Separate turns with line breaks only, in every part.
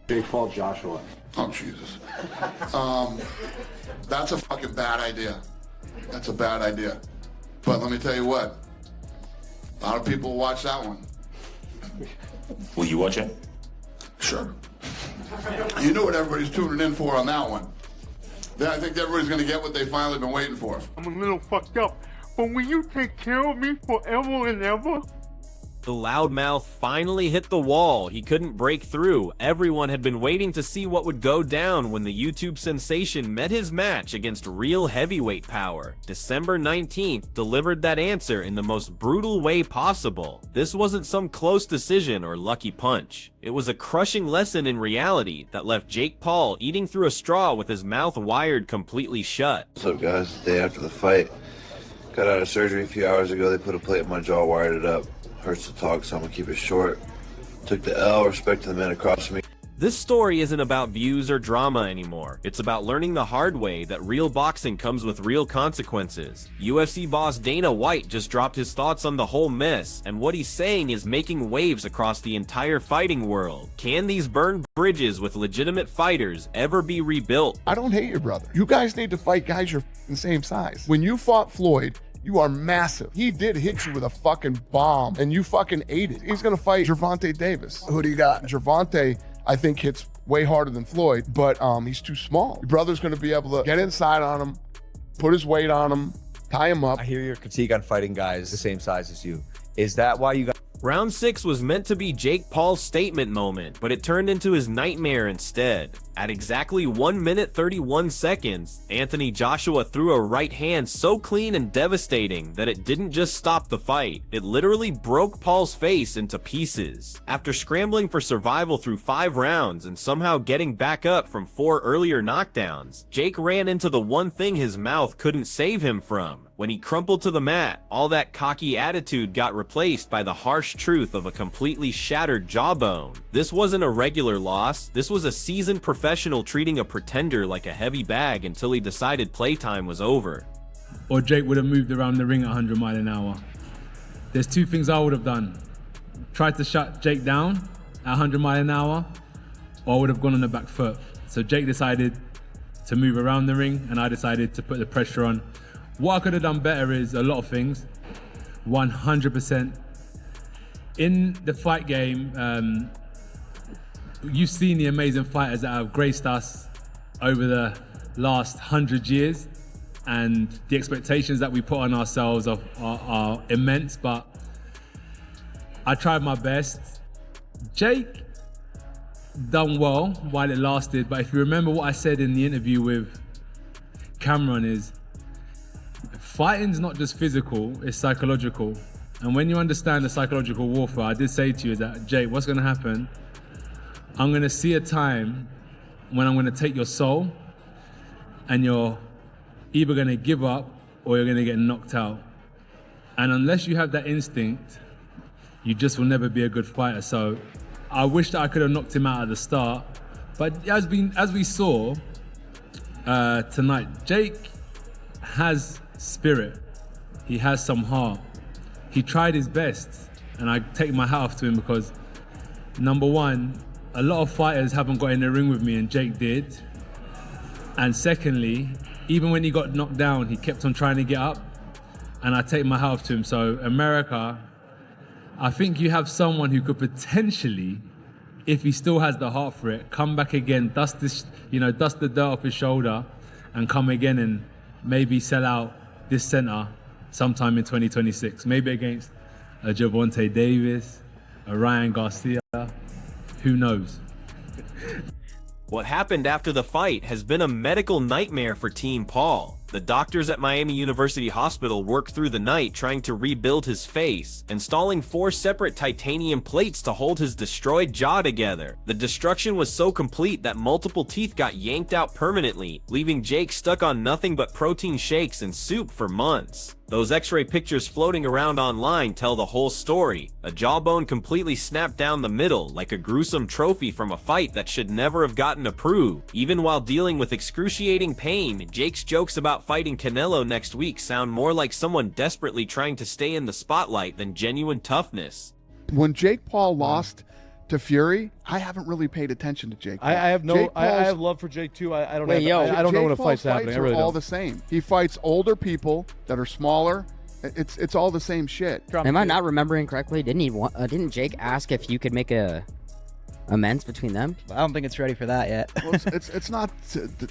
Jake Paul Joshua.
Oh, Jesus. That's a fucking bad idea. That's a bad idea. But let me tell you what. A lot of people watch that one.
Will you watch it?
Sure. You know what everybody's tuning in for on that one. Then I think everybody's going to get what they finally been waiting for.
I'm a little fucked up, but will you take care of me forever and ever?
The loudmouth finally hit the wall. He couldn't break through. Everyone had been waiting to see what would go down when the YouTube sensation met his match against real heavyweight power. December 19th delivered that answer in the most brutal way possible. This wasn't some close decision or lucky punch. It was a crushing lesson in reality that left Jake Paul eating through a straw with his mouth wired completely shut.
What's up, guys? The day after the fight. Got out of surgery a few hours ago. They put a plate in my jaw, wired it up. Hurts to talk, so I'm gonna keep it short. Took the L, respect to the man across from me.
This story isn't about views or drama anymore. It's about learning the hard way that real boxing comes with real consequences. UFC boss Dana White just dropped his thoughts on the whole mess, and what he's saying is making waves across the entire fighting world. Can these burned bridges with legitimate fighters ever be rebuilt?
I don't hate your brother. You guys need to fight guys your same size. When you fought Floyd, you are massive. He did hit you with a fucking bomb, and you fucking ate it. He's gonna fight Gervonta Davis. Who do you got? Gervonta, I think, hits way harder than Floyd, but he's too small. Your brother's gonna be able to get inside on him, put his weight on him, tie him up.
I hear your critique on fighting guys the same size as you. Is that why you got...
Round 6 was meant to be Jake Paul's statement moment, but it turned into his nightmare instead. At exactly 1 minute 31 seconds, Anthony Joshua threw a right hand so clean and devastating that it didn't just stop the fight, it literally broke Paul's face into pieces. After scrambling for survival through 5 rounds and somehow getting back up from 4 earlier knockdowns, Jake ran into the one thing his mouth couldn't save him from. When he crumpled to the mat, all that cocky attitude got replaced by the harsh truth of a completely shattered jawbone. This wasn't a regular loss, this was a seasoned professional treating a pretender like a heavy bag until he decided playtime was over.
Or Jake would have moved around the ring at 100 miles an hour. There's 2 things I would have done. Tried to shut Jake down at 100 miles an hour, or I would have gone on the back foot. So Jake decided to move around the ring, and I decided to put the pressure on. What I could have done better is a lot of things, 100%. In the fight game, you've seen the amazing fighters that have graced us over the last 100 years, and the expectations that we put on ourselves are immense, but I tried my best. Jake done well while it lasted, but if you remember what I said in the interview with Cameron is, fighting's not just physical, it's psychological. And when you understand the psychological warfare, I did say to you is that, Jake, what's gonna happen? I'm gonna see a time when I'm gonna take your soul and you're either gonna give up or you're gonna get knocked out. And unless you have that instinct, you just will never be a good fighter. So I wish that I could have knocked him out at the start. But as we saw tonight, Jake has spirit. He has some heart. He tried his best, and I take my hat off to him because, number one, a lot of fighters haven't got in the ring with me, and Jake did. And secondly, even when he got knocked down, he kept on trying to get up, and I take my hat off to him. So America, I think you have someone who could potentially, if he still has the heart for it, come back again, dust this, dust the dirt off his shoulder, and come again and maybe sell out this center sometime in 2026. Maybe against a Gervonta Davis, a Ryan Garcia, who knows?
What happened after the fight has been a medical nightmare for Team Paul. The doctors at Miami University Hospital worked through the night trying to rebuild his face, installing 4 separate titanium plates to hold his destroyed jaw together. The destruction was so complete that multiple teeth got yanked out permanently, leaving Jake stuck on nothing but protein shakes and soup for months. Those x-ray pictures floating around online tell the whole story. A jawbone completely snapped down the middle, like a gruesome trophy from a fight that should never have gotten approved. Even while dealing with excruciating pain, Jake's jokes about fighting Canelo next week sound more like someone desperately trying to stay in the spotlight than genuine toughness.
When Jake Paul lost to Fury, I haven't really paid attention to Jake Paul.
I have no.
Jake
I
Paul's-
have love for Jake too. I don't.
Wait,
have,
yo.
I don't know
Jake
when a
Paul's
fight's happening.
fights
I really
are all
don't.
the same. He fights older people that are smaller. It's all the same shit.
Am I not remembering correctly? Didn't Jake ask if you could make a amends between them?
I don't think it's ready for that yet.
Well, it's not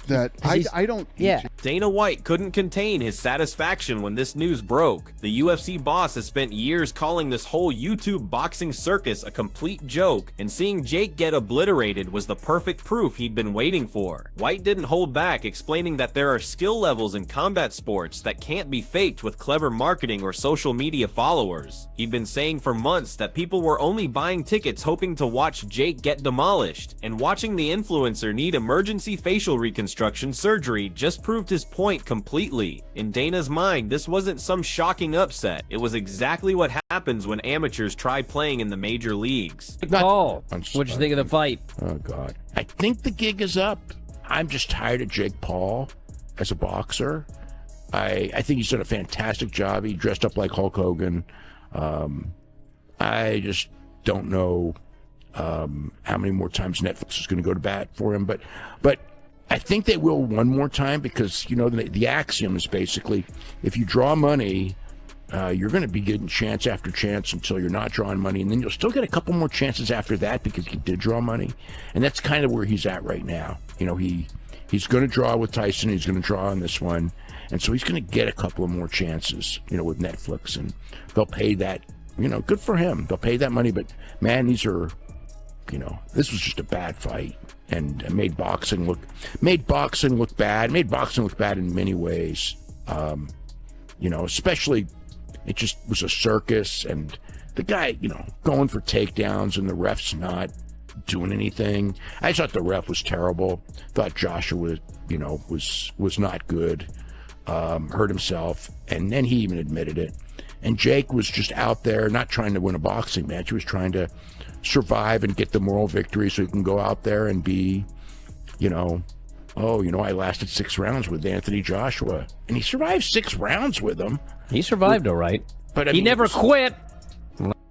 that I don't.
Yeah.
Dana White couldn't contain his satisfaction when this news broke. The UFC boss has spent years calling this whole YouTube boxing circus a complete joke, and seeing Jake get obliterated was the perfect proof he'd been waiting for. White didn't hold back, explaining that there are skill levels in combat sports that can't be faked with clever marketing or social media followers. He'd been saying for months that people were only buying tickets hoping to watch Jake get demolished, and watching the influencer need emergency facial reconstruction surgery just proved his point completely. In Dana's mind, this wasn't some shocking upset. It was exactly what happens when amateurs try playing in the major leagues.
Paul, what'd you think of the fight?
Oh, God. I think the gig is up. I'm just tired of Jake Paul as a boxer. I think he's done a fantastic job. He dressed up like Hulk Hogan. I just don't know how many more times Netflix is going to go to bat for him. But I think they will one more time because, you know, the axiom is basically if you draw money, you're going to be getting chance after chance until you're not drawing money. And then you'll still get a couple more chances after that because you did draw money. And that's kind of where he's at right now. You know, he's going to draw with Tyson. He's going to draw on this one. And so he's going to get a couple of more chances, you know, with Netflix. And they'll pay that, you know, good for him. They'll pay that money. But, man, these are... You know, this was just a bad fight and made boxing look bad. Made boxing look bad in many ways. You know, especially it just was a circus and the guy, you know, going for takedowns and the ref's not doing anything. I thought the ref was terrible. Thought Joshua, you know, was not good. Hurt himself, and then he even admitted it. And Jake was just out there not trying to win a boxing match. He was trying to survive and get the moral victory so he can go out there and be, you know, oh, you know, I lasted 6 rounds with Anthony Joshua. And he survived 6 rounds with him.
He survived all right.
But I
He
mean,
never quit.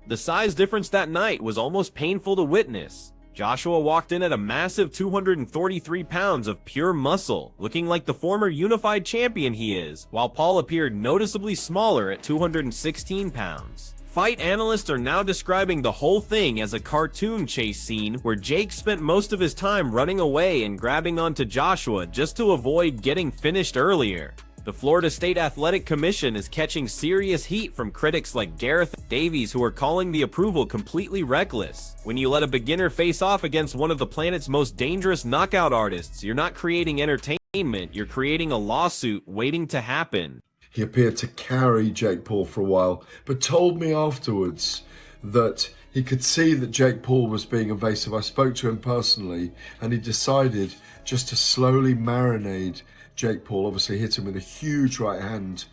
The size difference that night was almost painful to witness. Joshua walked in at a massive 243 pounds of pure muscle, looking like the former unified champion he is, while Paul appeared noticeably smaller at 216 pounds. Fight analysts are now describing the whole thing as a cartoon chase scene where Jake spent most of his time running away and grabbing onto Joshua just to avoid getting finished earlier. The Florida State Athletic Commission is catching serious heat from critics like Gareth Davies, who are calling the approval completely reckless. When you let a beginner face off against one of the planet's most dangerous knockout artists, you're not creating entertainment, you're creating a lawsuit waiting to happen.
He appeared to carry Jake Paul for a while, but told me afterwards that he could see that Jake Paul was being evasive. I spoke to him personally, and he decided just to slowly marinade Jake Paul. Obviously hit him with a huge right hand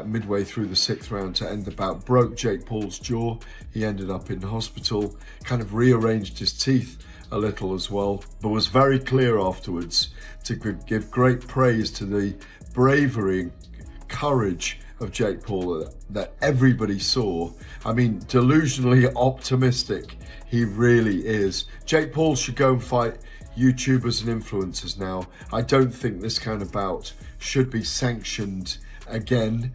midway through the 6th round to end the bout. Broke Jake Paul's jaw. He ended up in hospital, kind of rearranged his teeth a little as well, but was very clear afterwards to give great praise to the bravery and courage of Jake Paul that everybody saw. I mean, delusionally optimistic he really is. Jake Paul should go and fight YouTubers and influencers now. I don't think this kind of bout should be sanctioned again.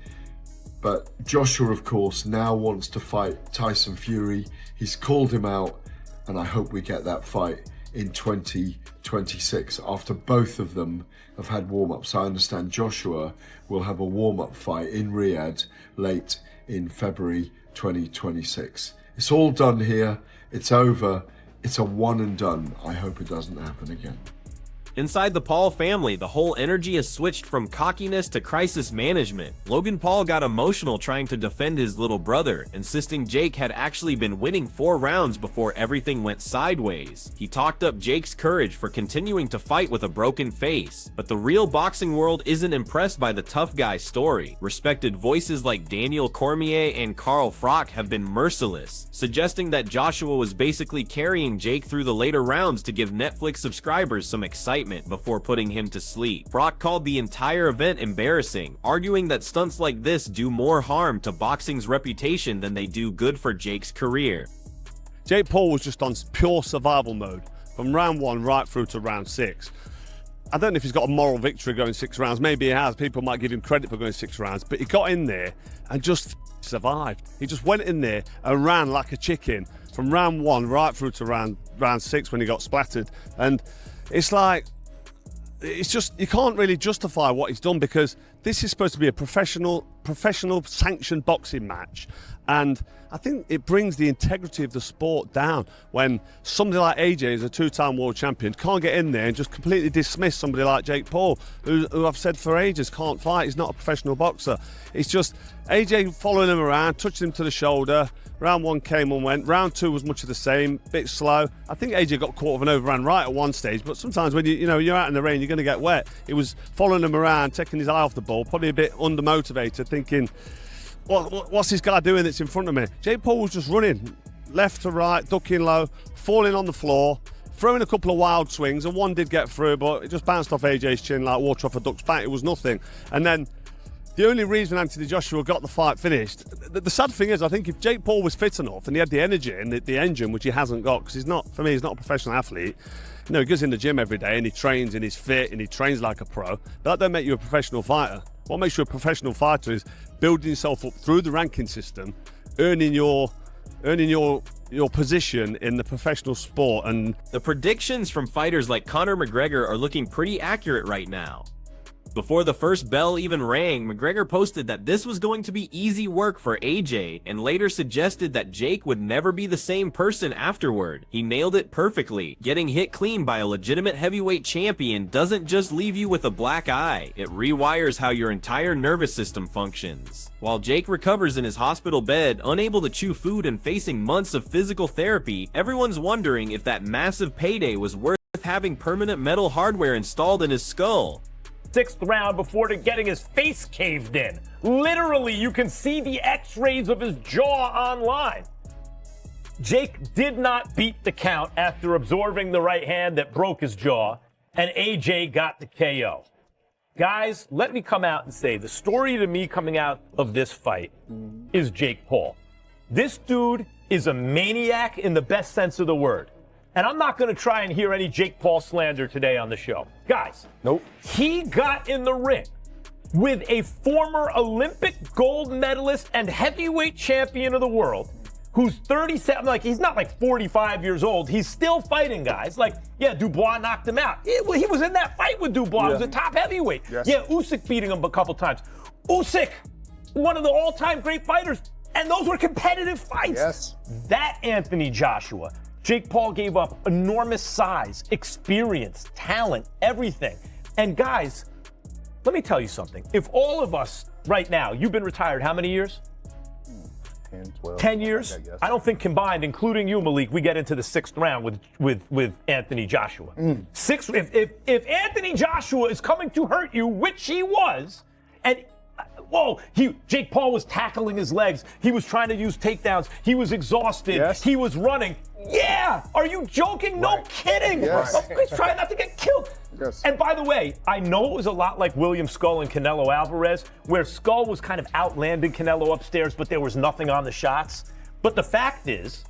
But Joshua, of course, now wants to fight Tyson Fury. He's called him out, and I hope we get that fight in 2026 after both of them have had warm-ups. I understand Joshua will have a warm-up fight in Riyadh late in February 2026. It's all done here. It's over. It's a one and done. I hope it doesn't happen again.
Inside the Paul family, the whole energy has switched from cockiness to crisis management. Logan Paul got emotional trying to defend his little brother, insisting Jake had actually been winning 4 rounds before everything went sideways. He talked up Jake's courage for continuing to fight with a broken face. But the real boxing world isn't impressed by the tough guy story. Respected voices like Daniel Cormier and Carl Froch have been merciless, suggesting that Joshua was basically carrying Jake through the later rounds to give Netflix subscribers some excitement before putting him to sleep. Brock called the entire event embarrassing, arguing that stunts like this do more harm to boxing's reputation than they do good for Jake's career.
Jake Paul was just on pure survival mode from round 1 right through to round 6. I don't know if he's got a moral victory going 6 rounds. Maybe he has. People might give him credit for going 6 rounds. But he got in there and just survived. He just went in there and ran like a chicken from round 1 right through to round 6 when he got splattered. And it's like, it's just, you can't really justify what he's done, because this is supposed to be a professional sanctioned boxing match. And I think it brings the integrity of the sport down when somebody like AJ, is a 2-time world champion, can't get in there and just completely dismiss somebody like Jake Paul, who I've said for ages can't fight. He's not a professional boxer. It's just AJ following him around, touching him to the shoulder. Round 1 came and went. Round 2 was much of the same, bit slow. I think AJ got caught with an overhand right at one stage, but sometimes when you're out in the rain, you're going to get wet. He was following him around, taking his eye off the ball, probably a bit undermotivated, thinking, what's this guy doing that's in front of me? Jake Paul was just running left to right, ducking low, falling on the floor, throwing a couple of wild swings, and one did get through, but it just bounced off AJ's chin like water off a duck's back. It was nothing. And then the only reason Anthony Joshua got the fight finished, the sad thing is, I think if Jake Paul was fit enough and he had the energy and the engine, which he hasn't got, because he's not a professional athlete. He goes in the gym every day and he trains and he's fit and he trains like a pro. But that don't make you a professional fighter. What makes you a professional fighter is building yourself up through the ranking system, earning your position in the professional sport. And
the predictions from fighters like Conor McGregor are looking pretty accurate right now. Before the first bell even rang, McGregor posted that this was going to be easy work for AJ, and later suggested that Jake would never be the same person afterward. He nailed it perfectly. Getting hit clean by a legitimate heavyweight champion doesn't just leave you with a black eye, it rewires how your entire nervous system functions. While Jake recovers in his hospital bed, unable to chew food and facing months of physical therapy, everyone's wondering if that massive payday was worth having permanent metal hardware installed in his skull.
6th round before getting his face caved in. Literally, you can see the x-rays of his jaw online. Jake did not beat the count after absorbing the right hand that broke his jaw, and AJ got the KO. Guys, let me come out and say, the story to me coming out of this fight is Jake Paul. This dude is a maniac in the best sense of the word. And I'm not going to try and hear any Jake Paul slander today on the show. Guys, nope. He got in the ring with a former Olympic gold medalist and heavyweight champion of the world who's 37, he's not 45 years old. He's still fighting, guys. Yeah, Dubois knocked him out. He was in that fight with Dubois. He was a top heavyweight. Yes. Yeah, Usyk beating him a couple times. Usyk, one of the all-time great fighters, and those were competitive fights. Yes. That Anthony Joshua, Jake Paul gave up enormous size, experience, talent, everything. And guys, let me tell you something. If all of us right now, you've been retired how many years?
10, 12.
10 years? I don't think combined, including you, Malik, we get into the 6th round with Anthony Joshua. If Anthony Joshua is coming to hurt you, which he was, and Jake Paul was tackling his legs. He was trying to use takedowns. He was exhausted. Yes. He was running. Yeah! Are you joking? Right. No kidding! Yes. He's trying not to get killed. Yes. And by the way, I know it was a lot like William Skull and Canelo Alvarez, where Skull was kind of outlanding Canelo upstairs, but there was nothing on the shots. But the fact is,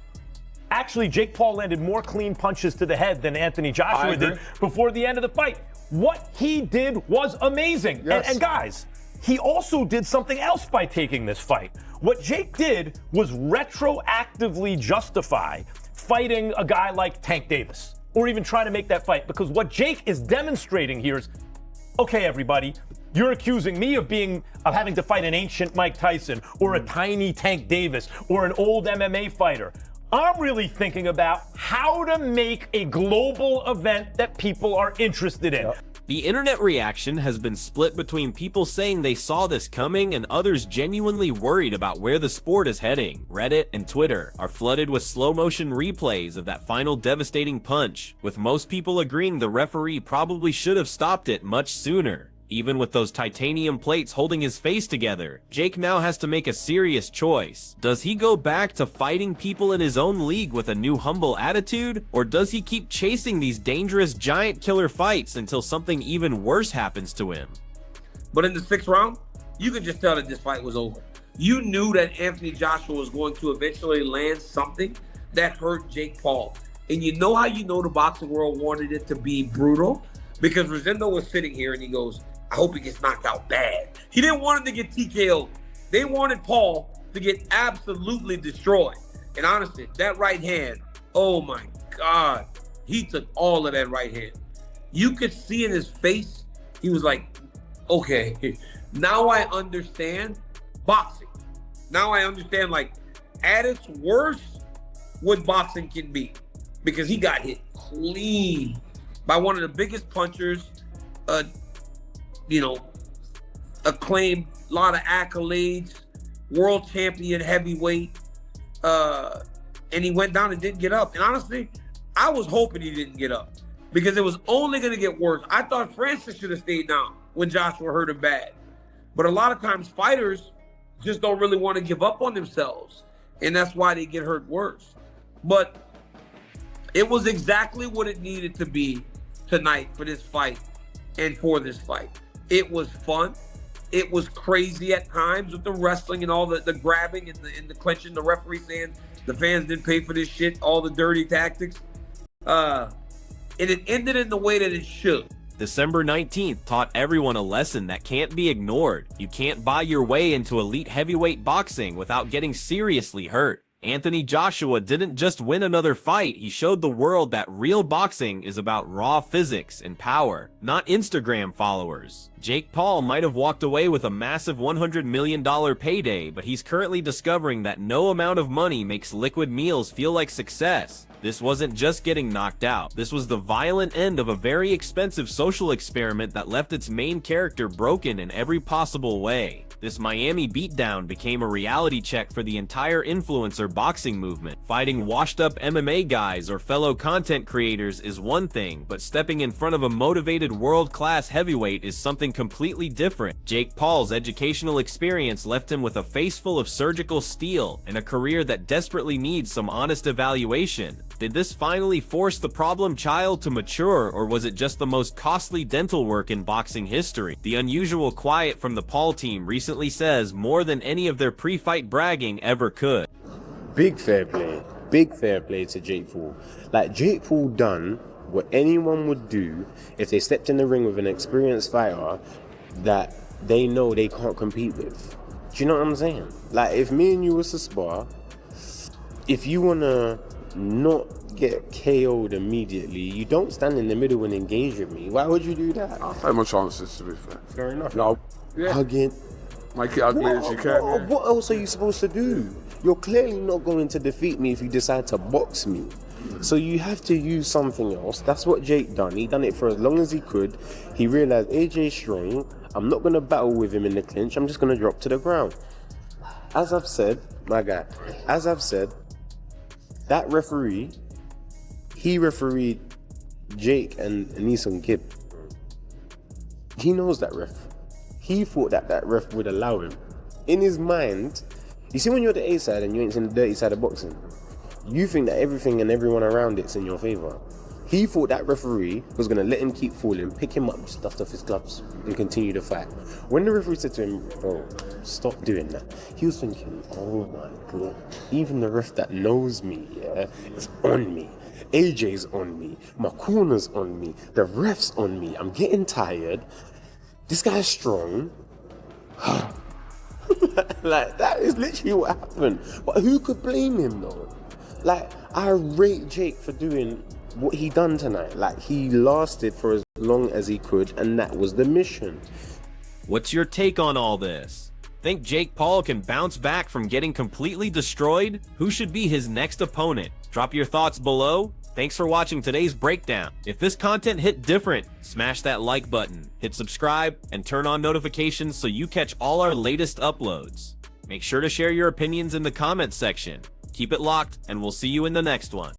actually, Jake Paul landed more clean punches to the head than Anthony Joshua did before the end of the fight. What he did was amazing. Yes. And guys, he also did something else by taking this fight. What Jake did was retroactively justify fighting a guy like Tank Davis, or even trying to make that fight. Because what Jake is demonstrating here is, okay, everybody, you're accusing me of having to fight an ancient Mike Tyson, or a tiny Tank Davis, or an old MMA fighter. I'm really thinking about how to make a global event that people are interested in.
The internet reaction has been split between people saying they saw this coming and others genuinely worried about where the sport is heading. Reddit and Twitter are flooded with slow motion replays of that final devastating punch, with most people agreeing the referee probably should have stopped it much sooner. Even with those titanium plates holding his face together, Jake now has to make a serious choice. Does he go back to fighting people in his own league with a new humble attitude? Or does he keep chasing these dangerous giant killer fights until something even worse happens to him?
But in the 6th round, you could just tell that this fight was over. You knew that Anthony Joshua was going to eventually land something that hurt Jake Paul. And you know how you know the boxing world wanted it to be brutal? Because Rosendo was sitting here and he goes, I hope he gets knocked out bad. He didn't want him to get TKO'd. They wanted Paul to get absolutely destroyed. And honestly, that right hand, oh my God, he took all of that right hand. You could see in his face, he was like, okay, now I understand boxing. Now I understand, like, at its worst, what boxing can be. Because he got hit clean by one of the biggest punchers, acclaimed, a lot of accolades, world champion heavyweight, and he went down and didn't get up. And honestly, I was hoping he didn't get up because it was only going to get worse. I thought Francis should have stayed down when Joshua hurt him bad. But a lot of times fighters just don't really want to give up on themselves, and that's why they get hurt worse. But it was exactly what it needed to be tonight for this fight and for this fight. It was fun. It was crazy at times with the wrestling and all the grabbing and the clenching, the referee saying the fans didn't pay for this shit, all the dirty tactics. And it ended in the way that it should.
December 19th taught everyone a lesson that can't be ignored. You can't buy your way into elite heavyweight boxing without getting seriously hurt. Anthony Joshua didn't just win another fight, he showed the world that real boxing is about raw physics and power, not Instagram followers. Jake Paul might have walked away with a massive $100 million payday, but he's currently discovering that no amount of money makes liquid meals feel like success. This wasn't just getting knocked out. This was the violent end of a very expensive social experiment that left its main character broken in every possible way. This Miami beatdown became a reality check for the entire influencer boxing movement. Fighting washed-up MMA guys or fellow content creators is one thing, but stepping in front of a motivated world-class heavyweight is something completely different. Jake Paul's educational experience left him with a face full of surgical steel and a career that desperately needs some honest evaluation. Did this finally force the problem child to mature, or was it just the most costly dental work in boxing history? The unusual quiet from the Paul team recently says more than any of their pre-fight bragging ever could.
Big fair play to Jake Paul. Like, Jake Paul done what anyone would do if they stepped in the ring with an experienced fighter that they know they can't compete with. Do you know what I'm saying? Like, if me and you was to spar, if you wanna not get KO'd immediately, you don't stand in the middle and engage with me. Why would you do that?
I'll take my chances, to be fair.
Fair enough.
No.
Hugging.
Make it ugly as you can.
What else are you supposed to do? You're clearly not going to defeat me if you decide to box me. So you have to use something else. That's what Jake done. He done it for as long as he could. He realized AJ's strong. I'm not going to battle with him in the clinch. I'm just going to drop to the ground. As I've said, my guy, that referee, he refereed Jake and Neeson Gibb. He knows that ref. He thought that ref would allow him. In his mind, you see when you're the A side and you ain't seen the dirty side of boxing, you think that everything and everyone around it's in your favor. He thought that referee was going to let him keep falling, pick him up, dust off his gloves, and continue the fight. When the referee said to him, bro, stop doing that, he was thinking, oh my God, even the ref that knows me, yeah, is on me. AJ's on me, my corner's on me, the ref's on me, I'm getting tired. This guy's strong. Like, that is literally what happened. But who could blame him though? Like, I rate Jake for doing what he done tonight. Like, he lasted for as long as he could, and that was the mission.
What's your take on all this? Think Jake Paul can bounce back from getting completely destroyed? Who should be his next opponent? Drop your thoughts below. Thanks for watching today's breakdown. If this content hit different, smash that like button, hit subscribe, and turn on notifications so you catch all our latest uploads. Make sure to share your opinions in the comments section. Keep it locked, and we'll see you in the next one.